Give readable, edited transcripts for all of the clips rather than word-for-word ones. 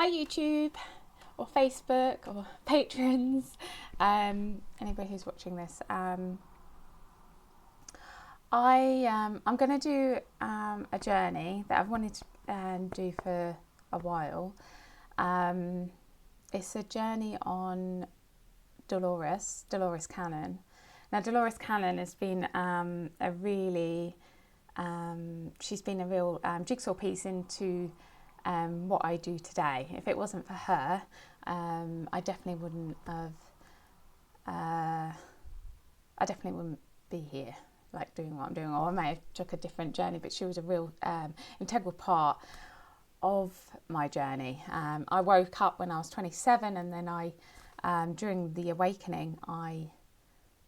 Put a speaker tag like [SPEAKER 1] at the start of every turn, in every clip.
[SPEAKER 1] Hi YouTube or Facebook or patrons, anybody who's watching this. I'm going to do a journey that I've wanted to do for a while. It's a journey on Dolores Cannon. Now Dolores Cannon has been a really, she's been a real jigsaw piece into what I do today. If it wasn't for her, I definitely wouldn't have, I definitely wouldn't be here like doing what I'm doing, or I may have took a different journey, but she was a real integral part of my journey. I woke up when I was 27, and then I, during the awakening, I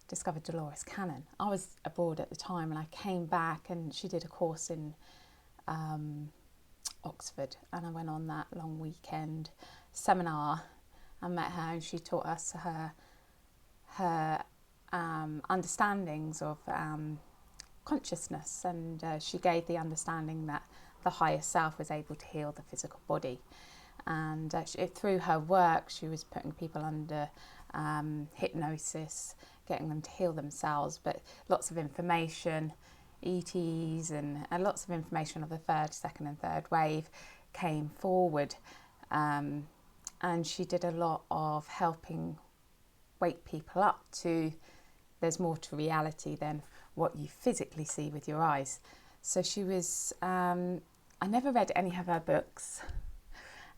[SPEAKER 1] discovered Dolores Cannon. I was abroad at the time, and I came back, and she did a course in Oxford, and I went on that long weekend seminar and met her, and she taught us her understandings of consciousness, and she gave the understanding that the higher self was able to heal the physical body, and through her work she was putting people under hypnosis, getting them to heal themselves, but lots of information, ETs and lots of information of the first, second and third wave came forward, and she did a lot of helping wake people up to there's more to reality than what you physically see with your eyes. So she was, I never read any of her books,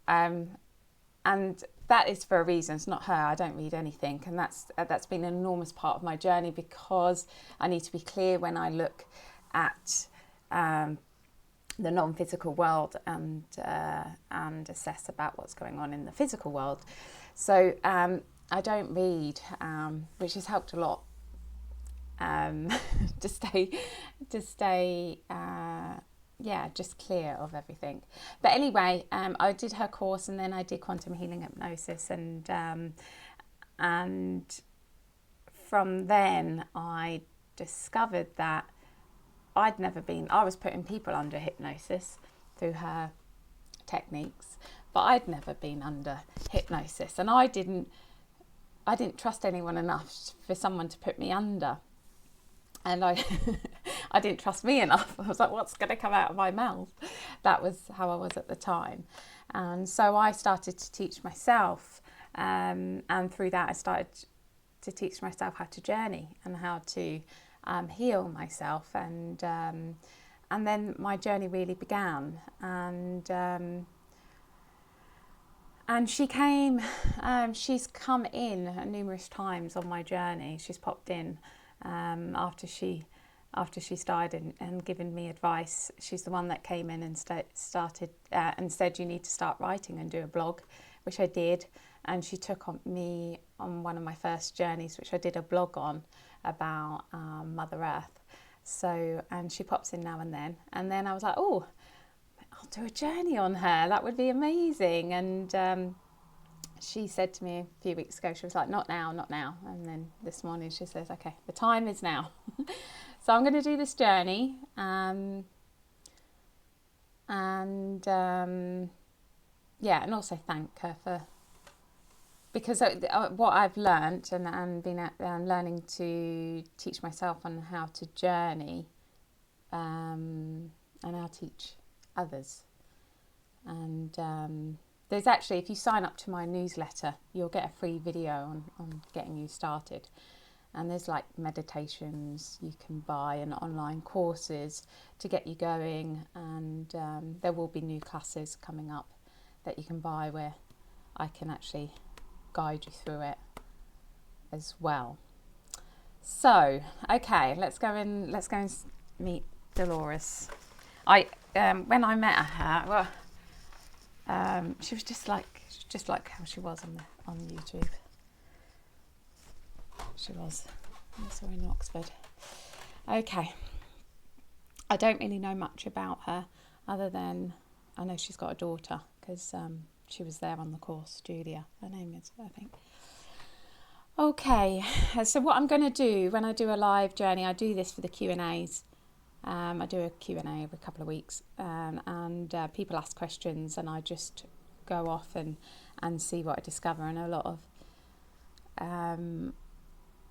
[SPEAKER 1] and that is for a reason. It's not her, I don't read anything, and that's been an enormous part of my journey, because I need to be clear when I look at the non-physical world and assess about what's going on in the physical world. So I don't read, which has helped a lot to stay just clear of everything. But anyway, I did her course, and then I did quantum healing hypnosis, and from then I discovered that I was putting people under hypnosis through her techniques, but I'd never been under hypnosis, and I didn't trust anyone enough for someone to put me under, and I didn't trust me enough. I was like, what's going to come out of my mouth? That was how I was at the time, and so I started to teach myself, and through that I started to teach myself how to journey and how to heal myself, and then my journey really began, and she came, she's come in numerous times on my journey. She's popped in after she started and given me advice. She's the one that came in and started and said, you need to start writing and do a blog, which I did, and she took me on one of my first journeys, which I did a blog on, about Mother Earth. So, and she pops in now and then I was like, oh, I'll do a journey on her, that would be amazing. And she said to me a few weeks ago, she was like, not now, and then this morning she says, okay, the time is now. So I'm going to do this journey, and also thank her for, because what I've learnt and been learning to teach myself on how to journey, and I'll teach others. And there's actually, if you sign up to my newsletter, you'll get a free video on getting you started. And there's like meditations you can buy and online courses to get you going. And there will be new classes coming up that you can buy where I can actually guide you through it as well. So, okay, let's go and meet Dolores. When I met her, she was just like how she was on YouTube. She was. I saw her in Oxford. Okay. I don't really know much about her, other than I know she's got a daughter, because she was there on the course, Julia, her name is, I think. Okay, so what I'm going to do when I do a live journey, I do this for the Q&As. I do a Q&A every couple of weeks, and people ask questions, and I just go off and see what I discover. And a lot of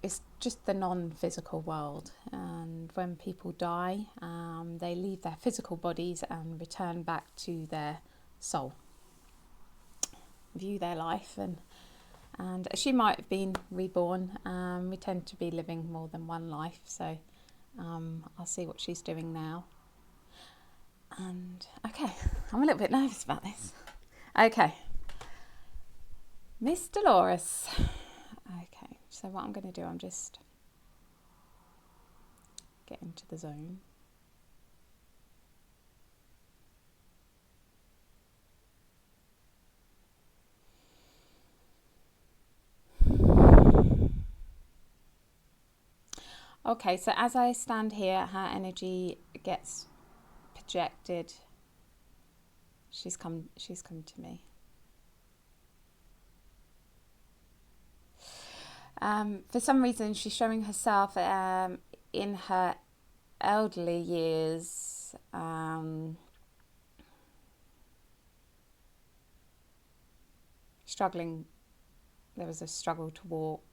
[SPEAKER 1] it's just the non-physical world, and when people die, they leave their physical bodies and return back to their soul, view their life, and she might have been reborn. We tend to be living more than one life, so I'll see what she's doing now. And okay, I'm a little bit nervous about this. Okay, Miss Dolores. Okay, so what I'm going to do, I'm just get into the zone. Okay, so as I stand here, her energy gets projected. She's come to me. For some reason, she's showing herself in her elderly years, struggling. There was a struggle to walk,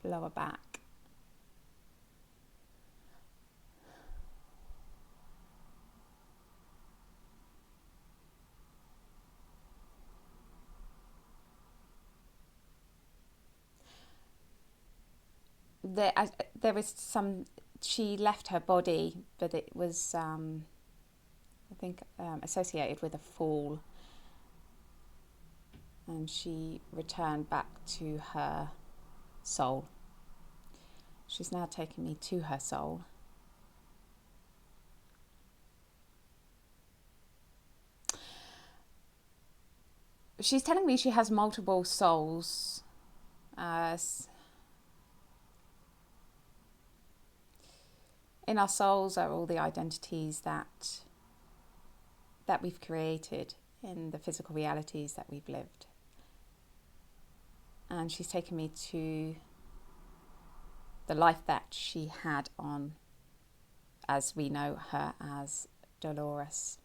[SPEAKER 1] lower back. There was some, she left her body, but it was, I think, associated with a fall. And she returned back to her soul. She's now taking me to her soul. She's telling me she has multiple souls. In our souls are all the identities that we've created in the physical realities that we've lived. And she's taken me to the life that she had on, as we know her as Dolores.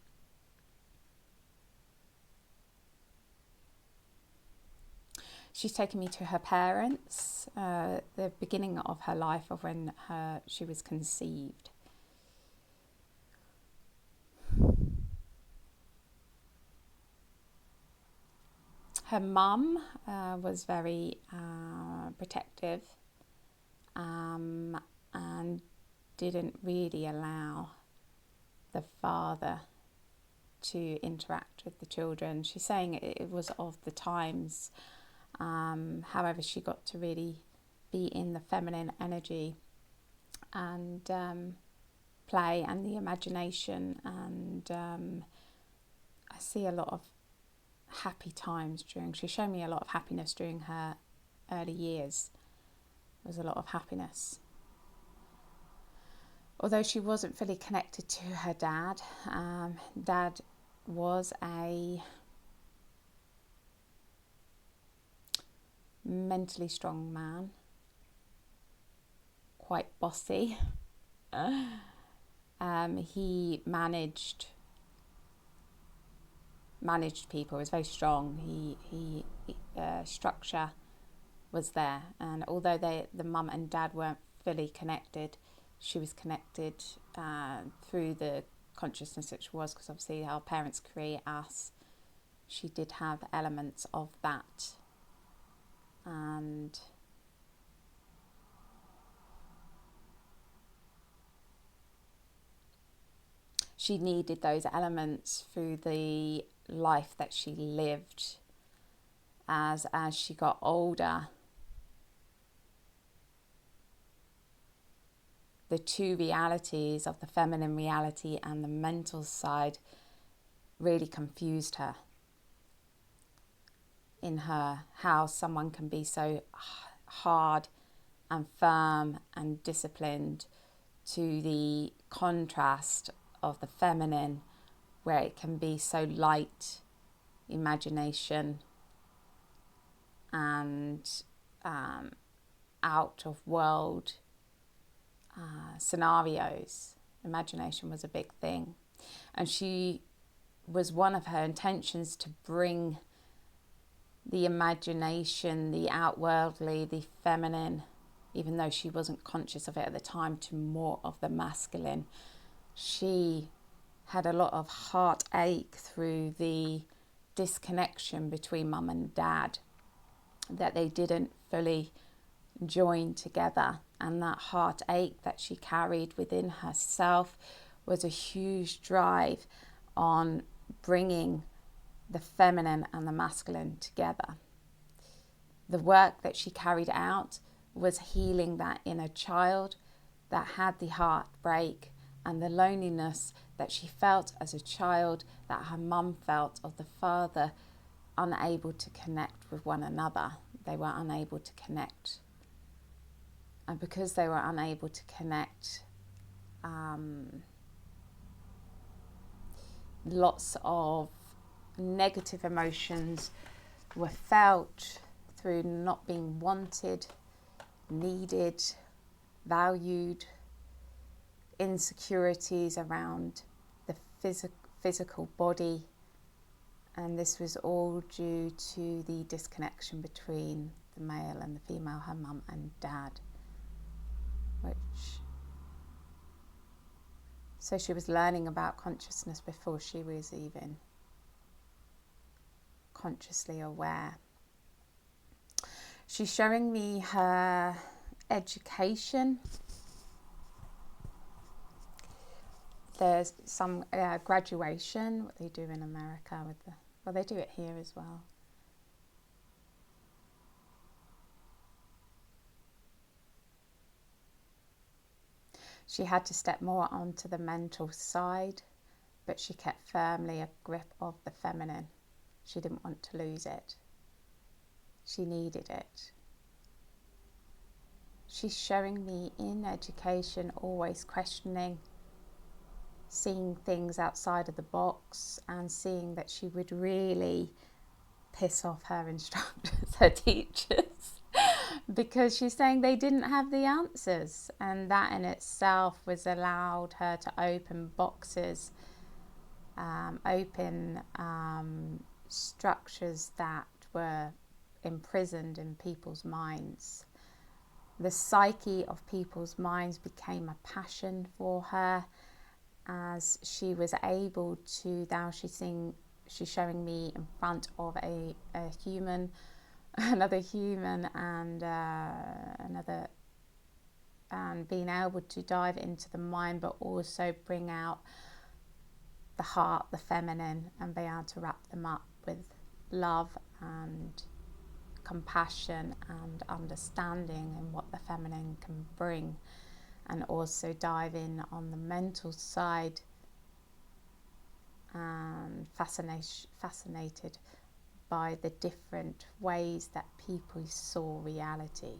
[SPEAKER 1] She's taken me to her parents, the beginning of her life, of when she was conceived. Her mum was very protective and didn't really allow the father to interact with the children. She's saying it was of the times. However, she got to really be in the feminine energy and play and the imagination, and I see a lot of happy times she showed me a lot of happiness during her early years. There was a lot of happiness. Although she wasn't fully connected to her dad, Dad was a mentally strong man, quite bossy. He managed people. He was very strong. He structure was there, and although the mum and dad weren't fully connected, she was connected through the consciousness that she was, because obviously our parents create us. She did have elements of that, and she needed those elements through the life that she lived. As she got older, the two realities of the feminine reality and the mental side really confused her. In her, how someone can be so hard and firm and disciplined, to the contrast of the feminine, where it can be so light, imagination, and out of world scenarios. Imagination was a big thing, and she was one of her intentions to bring the imagination, the outworldly, the feminine, even though she wasn't conscious of it at the time, to more of the masculine. She had a lot of heartache through the disconnection between mum and dad, that they didn't fully join together, and that heartache that she carried within herself was a huge drive on bringing the feminine and the masculine together. The work that she carried out was healing that inner child that had the heartbreak and the loneliness that she felt as a child, that her mum felt, of the father unable to connect with one another. They were unable to connect. And because they were unable to connect, lots of negative emotions were felt through not being wanted, needed, valued, insecurities around the physical body. And this was all due to the disconnection between the male and the female, her mum and dad. So she was learning about consciousness before she was even consciously aware. She's showing me her education. There's some graduation, what they do in America with well, they do it here as well. She had to step more onto the mental side, but she kept firmly a grip of the feminine. She didn't want to lose it. She needed it. She's showing me in education always questioning, seeing things outside of the box, and seeing that she would really piss off her instructors, her teachers, because she's saying they didn't have the answers, and that in itself was allowed her to open boxes, open structures that were imprisoned in people's minds. The psyche of people's minds became a passion for her, as she was able to, now she's showing me in front of a human, another human, and being able to dive into the mind, but also bring out the heart, the feminine, and be able to wrap them up with love and compassion and understanding and what the feminine can bring. And also dive in on the mental side, and fascinated by the different ways that people saw reality.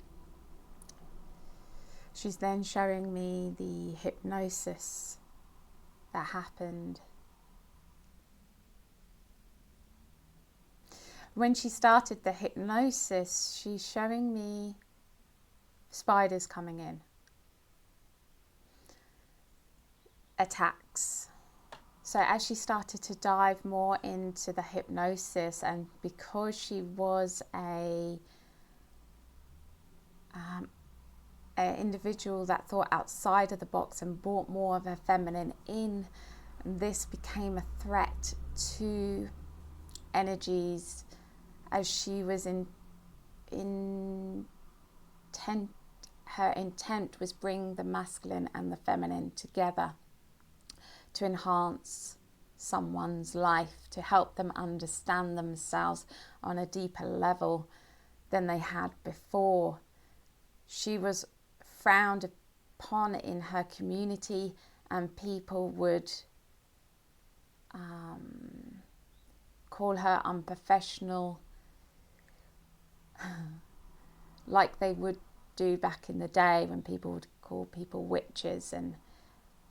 [SPEAKER 1] She's then showing me the hypnosis that happened. When she started the hypnosis, she's showing me spiders coming in. Attacks. So as she started to dive more into the hypnosis, and because she was a individual that thought outside of the box and brought more of her feminine in, this became a threat to energies, as she was her intent was bring the masculine and the feminine together to enhance someone's life, to help them understand themselves on a deeper level than they had before. She was frowned upon in her community, and people would call her unprofessional, like they would do back in the day when people would call people witches and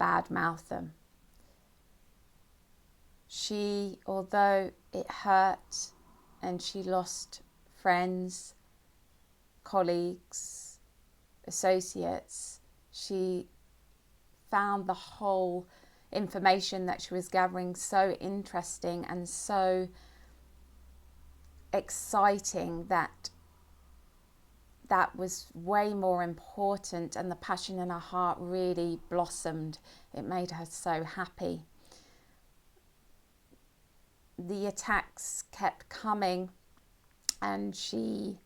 [SPEAKER 1] badmouth them. She, although it hurt and she lost friends, colleagues, associates, she found the whole information that she was gathering so interesting and so exciting that was way more important, and the passion in her heart really blossomed. It made her so happy. The attacks kept coming, and she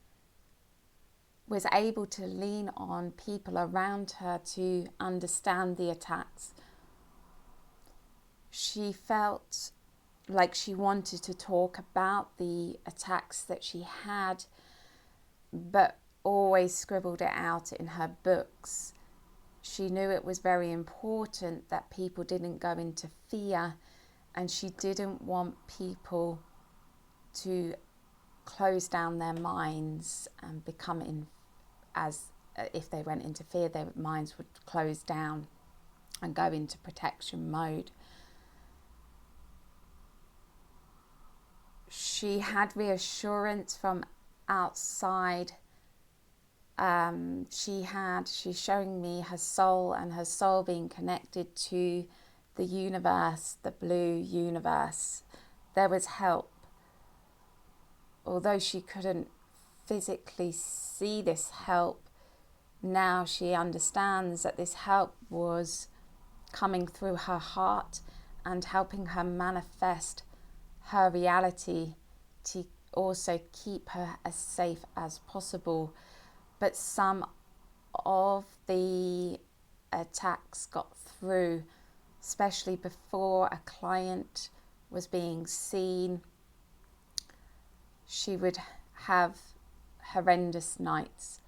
[SPEAKER 1] was able to lean on people around her to understand the attacks. She felt like she wanted to talk about the attacks that she had, but always scribbled it out in her books. She knew it was very important that people didn't go into fear, and she didn't want people to close down their minds and become if they went into fear, their minds would close down and go into protection mode. She had reassurance from outside. She's showing me her soul, and her soul being connected to the universe, the blue universe. There was help. Although she couldn't physically see this help, now she understands that this help was coming through her heart and helping her manifest her reality to also keep her as safe as possible. But some of the attacks got through, especially before a client was being seen. She would have horrendous nights,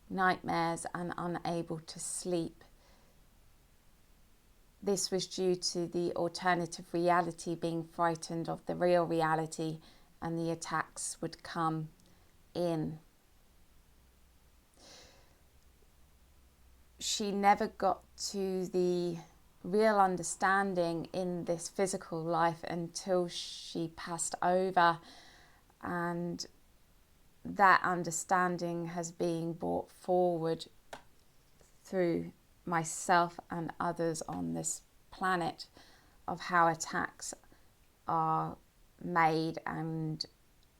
[SPEAKER 1] nightmares, and unable to sleep. This was due to the alternative reality being frightened of the real reality, and the attacks would come in. She never got to the real understanding in this physical life until she passed over, and that understanding has been brought forward through myself and others on this planet of how attacks are made and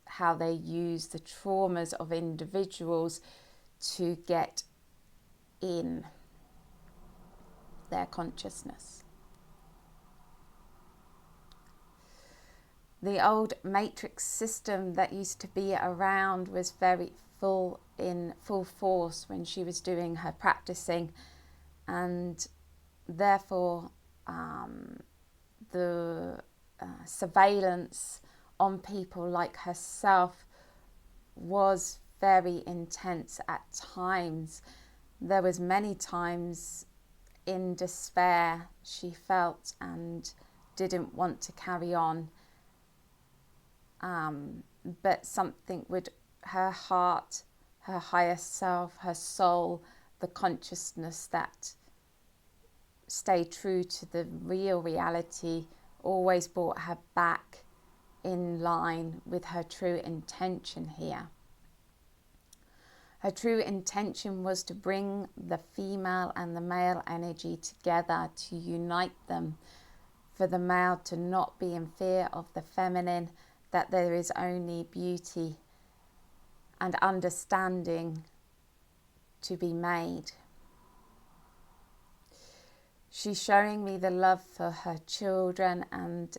[SPEAKER 1] how they use the traumas of individuals to get in their consciousness. The old matrix system that used to be around was very in full force when she was doing her practicing, and therefore the surveillance on people like herself was very intense at times. There was many times in despair she felt and didn't want to carry on. But something would, her heart, her higher self, her soul, the consciousness that stayed true to the real reality, always brought her back in line with her true intention here. Her true intention was to bring the female and the male energy together, to unite them, for the male to not be in fear of the feminine, that there is only beauty and understanding to be made. She's showing me the love for her children and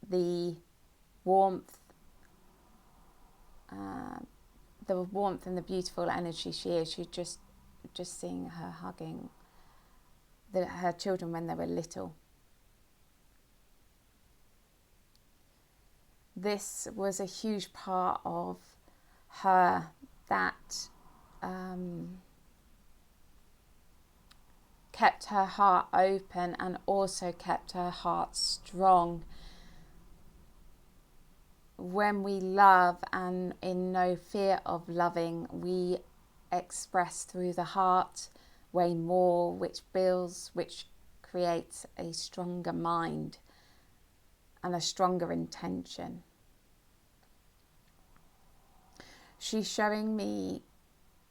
[SPEAKER 1] the warmth and the beautiful energy she is. She's just seeing her hugging her children when they were little. This was a huge part of her that kept her heart open and also kept her heart strong. When we love and in no fear of loving, we express through the heart way more, which builds, which creates a stronger mind and a stronger intention. She's showing me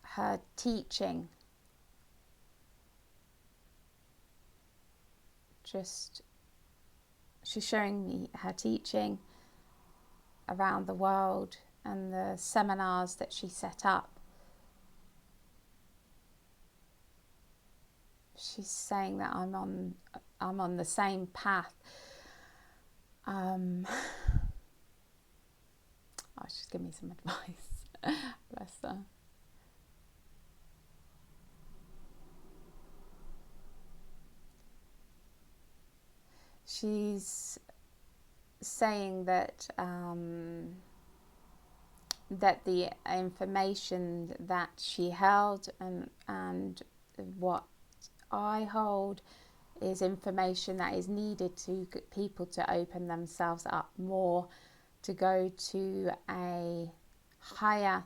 [SPEAKER 1] her teaching. Just She's showing me her teaching around the world and the seminars that she set up. She's saying that I'm on the same path. She's giving me some advice. Bless her. She's saying that that the information that she held and what I hold is information that is needed to get people to open themselves up more, to go to a higher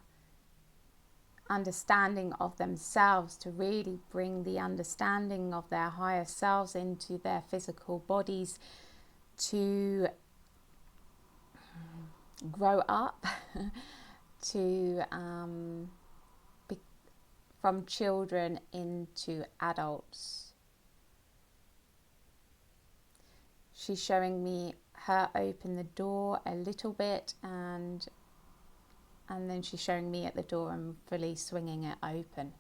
[SPEAKER 1] understanding of themselves, to really bring the understanding of their higher selves into their physical bodies, to grow up, to be from children into adults. She's showing me her open the door a little bit, and then she's showing me at the door and fully swinging it open.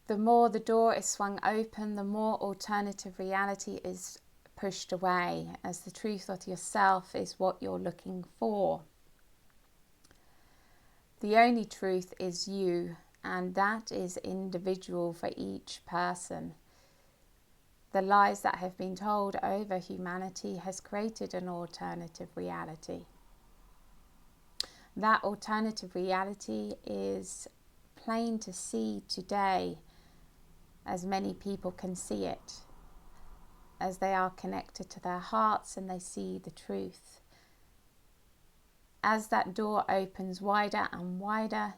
[SPEAKER 1] The more the door is swung open, the more alternative reality is pushed away, as the truth of yourself is what you're looking for. The only truth is you, and that is individual for each person. The lies that have been told over humanity has created an alternative reality. That alternative reality is plain to see today, as many people can see it, as they are connected to their hearts and they see the truth. As that door opens wider and wider,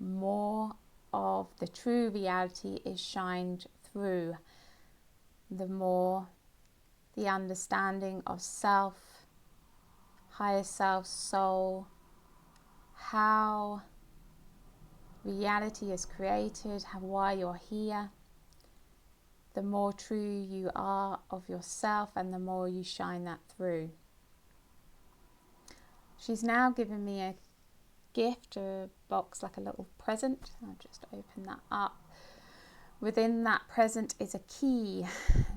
[SPEAKER 1] more of the true reality is shined through. The more the understanding of self, higher self, soul, how reality is created, why you're here, the more true you are of yourself and the more you shine that through. She's now given me a gift, a box, like a little present. I'll just open that up. Within that present is a key,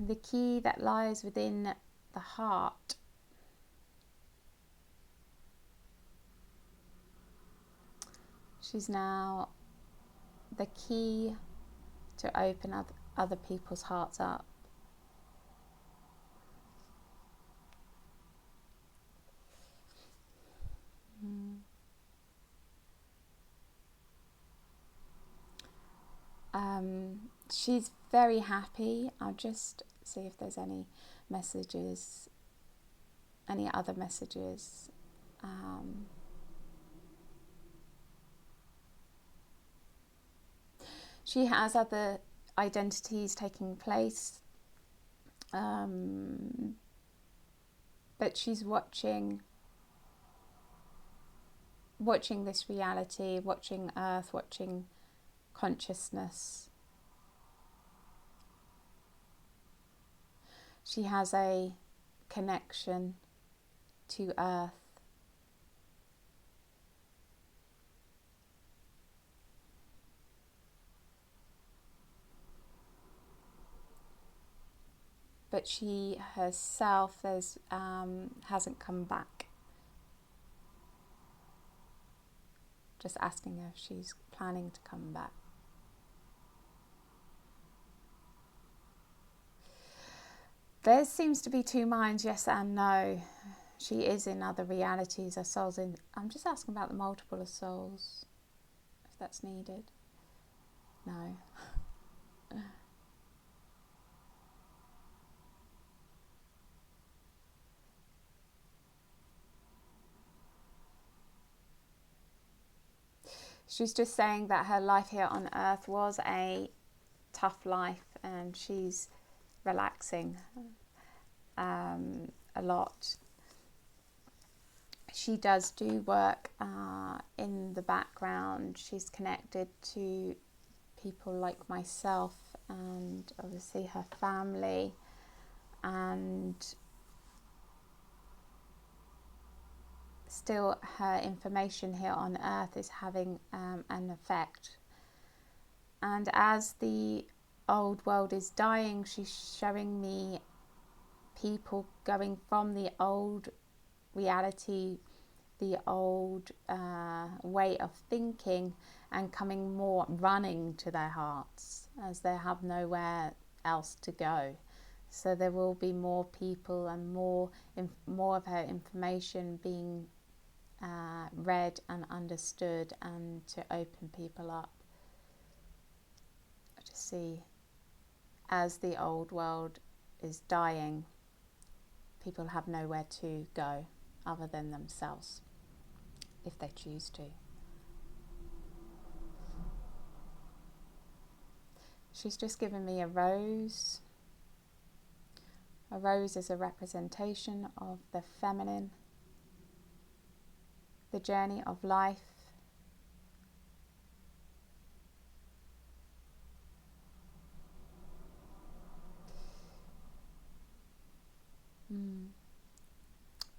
[SPEAKER 1] the key that lies within the heart. She's now the key to open other people's hearts up. She's very happy. I'll just see if there's any messages, any other messages. She has other identities taking place, but she's watching this reality, watching Earth, watching consciousness. She has a connection to Earth. But she herself hasn't come back. Just asking her if she's planning to come back. There seems to be two minds, yes and no. She is in other realities, her soul's in. I'm just asking about the multiple of souls, if that's needed. No. She's just saying that her life here on Earth was a tough life, and she's relaxing a lot. She does do work in the background. She's connected to people like myself and obviously her family, and still her information here on earth is having an effect. And as the old world is dying, she's showing me people going from the old reality, the old way of thinking, and coming more running to their hearts, as they have nowhere else to go. So there will be more people and more of her information being read and understood, and to open people up to see, as the old world is dying, people have nowhere to go other than themselves, if they choose to. She's just given me a rose. A rose is a representation of the feminine, the journey of life.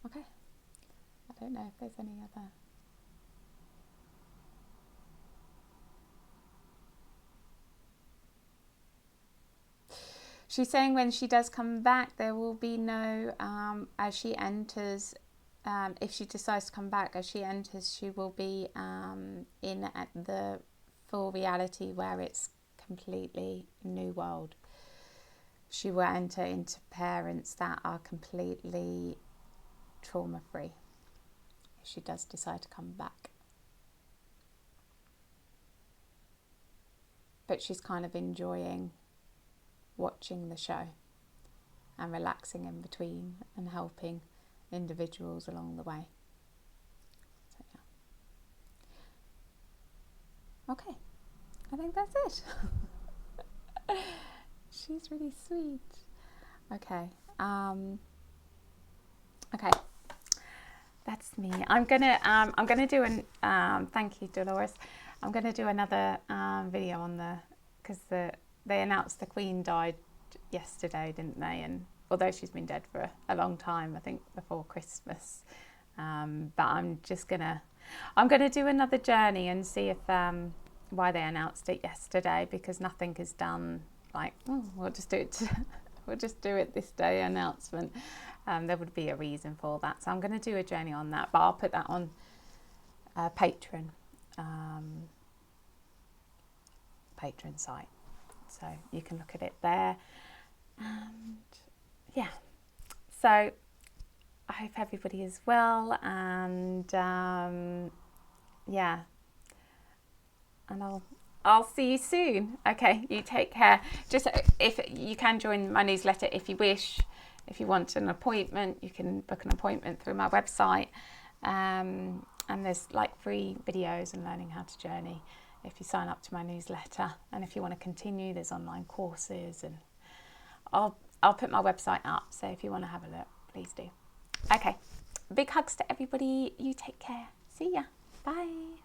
[SPEAKER 1] Okay. I don't know if there's any other. She's saying when she does come back, there will be no, as she enters, if she decides to come back, as she enters, she will be in at the full reality where it's completely new world. She will enter into parents that are completely trauma-free, if she does decide to come back. But she's kind of enjoying watching the show and relaxing in between and helping individuals along the way. So yeah. Okay, I think that's it. She's really sweet. Okay. Okay. That's me. I'm gonna do an thank you, Dolores. I'm gonna do another video on because they announced the Queen died yesterday, didn't they? And although she's been dead for a long time, I think before Christmas. But I'm gonna do another journey and see if why they announced it yesterday, because nothing is done like, oh, we'll just do it this day announcement. There would be a reason for that. So I'm going to do a journey on that, but I'll put that on Patreon site, so you can look at it there. And yeah, so I hope everybody is well, and yeah, and I'll see you soon. Okay, you take care. Just if you can join my newsletter if you wish. If you want an appointment, you can book an appointment through my website. And there's like free videos and learning how to journey if you sign up to my newsletter. And if you want to continue, there's online courses, and I'll put my website up. So if you want to have a look, please do. Okay, big hugs to everybody. You take care. See ya. Bye.